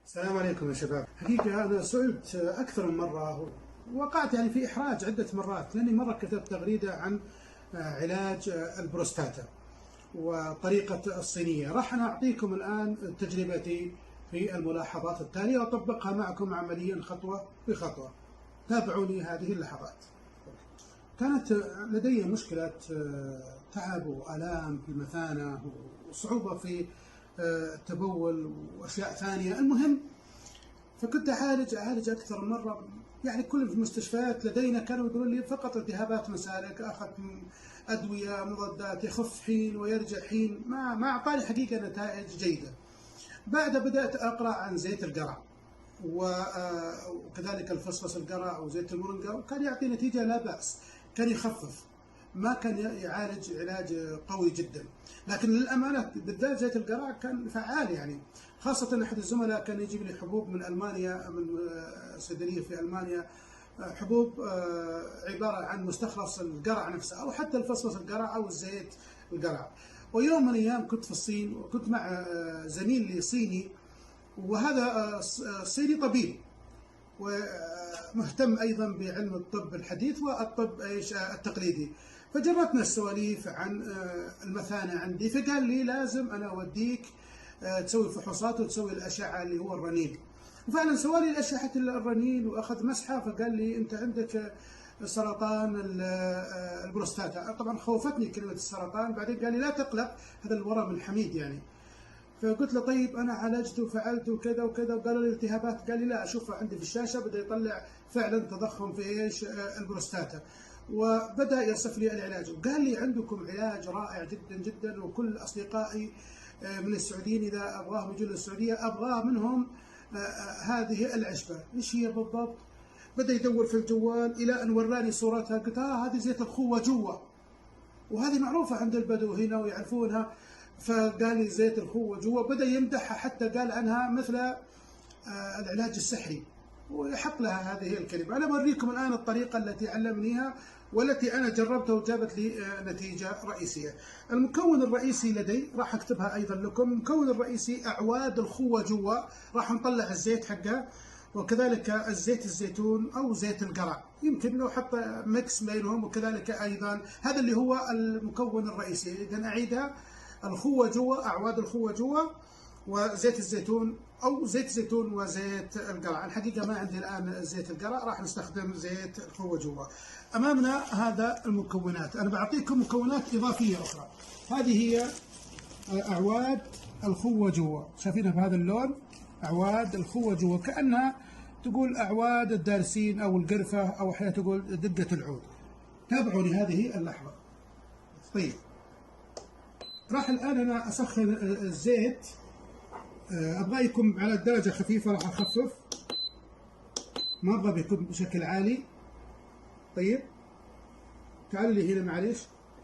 السلام عليكم يا شباب. حقيقة أنا سئلت أكثر من مرة، وقعت في إحراج عدة مرات، لأني مرة كتبت تغريدة عن علاج البروستاتا وطريقة الصينية. راح أنا أعطيكم الآن تجربتي في الملاحظات التالية وأطبقها معكم عمليا خطوة بخطوة. تابعوني هذه اللحظات. كانت لدي مشكلة تعب وآلام في المثانة وصعوبة في التبول وأشياء ثانية. المهم، فكنت أعالج أكثر من مرة، كل المستشفيات لدينا كانوا يقولون لي فقط التهابات مسالك، أخذت أدوية مضادات، يخف حين ويرجع حين، ما أعطاني حقيقة نتائج جيدة. بعد بدأت أقرأ عن زيت القرع وكذلك الفصفص القرع أو زيت المرنقة، وكان يعطي نتيجة لا بأس، كان يخفف، ما كان يعالج علاج قوي جدا، لكن للأمانة بالذات زيت القرع كان فعال. خاصة أحد الزملاء كان يجيب لي حبوب من ألمانيا، من صيدلية في ألمانيا، حبوب عبارة عن مستخلص القرع نفسه، أو حتى الفصفص القرع أو الزيت القرع. ويوم من الأيام كنت في الصين، وكنت مع زميل لي صيني، وهذا صيني طبيب ومهتم أيضا بعلم الطب الحديث والطب التقليدي. فجرتنا السواليف عن المثانة عندي، فقال لي لازم أنا أوديك تسوي فحوصات وتسوي الأشعة اللي هو الرنين. وفعلا سوى لي الأشعة الرنين وأخذ مسحة، فقال لي أنت عندك سرطان البروستاتا. طبعا خوفتني كلمة السرطان، بعدين قال لي لا تقلق، هذا الورم الحميد. فقلت له طيب أنا عالجت وفعلت وكذا وكذا، وقالوا لي التهابات، قال لي لا أشوفها عندي في الشاشة، بدأ يطلع فعلا تضخم في البروستاتا، وبدأ يصف لي العلاج، وقال لي عندكم علاج رائع جدا جدا، وكل أصدقائي من السعوديين إذا أبغاهم يجون للسعودية أبغاه منهم هذه العشبة. إيش هي بالضبط؟ بدأ يدور في الجوال إلى أن وراني صورتها، قلت هذه زيت الخوة جوا، وهذه معروفة عند البدو هنا ويعرفونها. فقال لي زيت الخوة جوا، بدأ يمدحها، حتى قال عنها مثل العلاج السحري، ويحق لها هذه الكلمة. أنا بوريكم الآن الطريقة التي علمنيها والتي أنا جربتها وجابت لي نتيجة رئيسية. المكون الرئيسي لدي راح أكتبها أيضا لكم. المكون الرئيسي أعواد الخوة جوا، راح نطلع الزيت حقها، وكذلك الزيت الزيتون أو زيت القرع، يمكن لو حط ميكس بينهم، وكذلك أيضا هذا اللي هو المكون الرئيسي. إذا أعيدها: الخوة جوا، أعواد الخوة جوا، وزيت الزيتون أو زيت زيتون وزيت القرع. الحقيقة ما عندي الآن زيت القرع، راح نستخدم زيت الخوة جوا. أمامنا هذا المكونات، أنا بعطيكم مكونات إضافية أخرى. هذه هي أعواد الخوة جوا، شايفينها بهذا اللون، أعواد الخوة جوا، كأنها تقول أعواد الدارسين أو القرفة، أو أحيانا تقول دقة العود. تابعوني هذه اللحظة. طيب، راح الآن أنا أسخن الزيت، أبغى يكون على درجة خفيفة، راح أخفف، ما أبغى بيكون بشكل عالي. طيب تعالوا لي هنا معليش.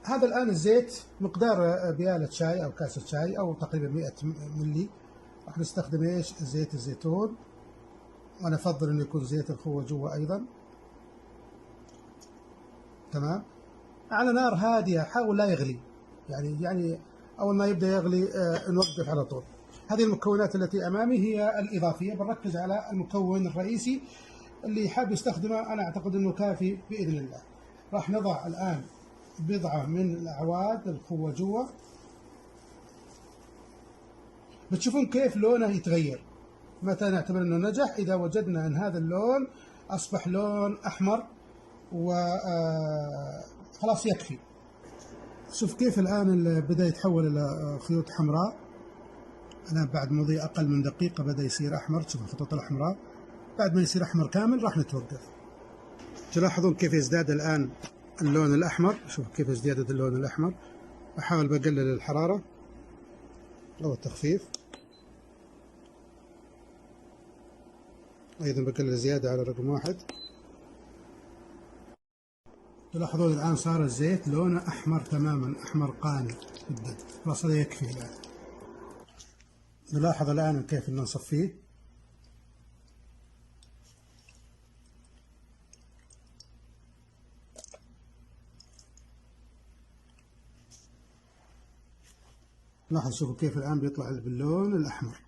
هذا الآن الزيت مقدار بيالة شاي أو كاسة شاي أو تقريبا 100 ملي. راح نستخدم إيش؟ زيت الزيتون، وأنا أفضل إنه يكون زيت الخوة جوا أيضا. تمام، على نار هادية، حاول لا يغلي، يعني أول ما يبدأ يغلي نوقف على طول. هذه المكونات التي أمامي هي الإضافية، بنركز على المكون الرئيسي اللي حاب يستخدمه، أنا أعتقد أنه كافي بإذن الله. راح نضع الآن بضعة من الأعواد الخوة جوا، بتشوفون كيف لونه يتغير. متى نعتبر أنه نجح؟ إذا وجدنا أن هذا اللون أصبح لون أحمر، وخلاص يكفي. شوف كيف الآن بدأ يتحول إلى خيوط حمراء. الآن بعد مضي أقل من دقيقة بدأ يصير أحمر، تشوف الخطوط الحمراء. بعد ما يصير أحمر كامل راح نتوقف. تلاحظون كيف يزداد الآن اللون الأحمر، شوف كيف ازديادة اللون الأحمر. أحاول بقلل الحرارة أو التخفيف، أيضا بقلل زيادة على رقم 1. تلاحظون الآن صار الزيت لونه أحمر تماما، أحمر قاني جدا. خلاص هذا يكفي الآن. نلاحظ الآن كيف نصفيه. لاحظ، شوفوا كيف الآن بيطلع باللون الأحمر.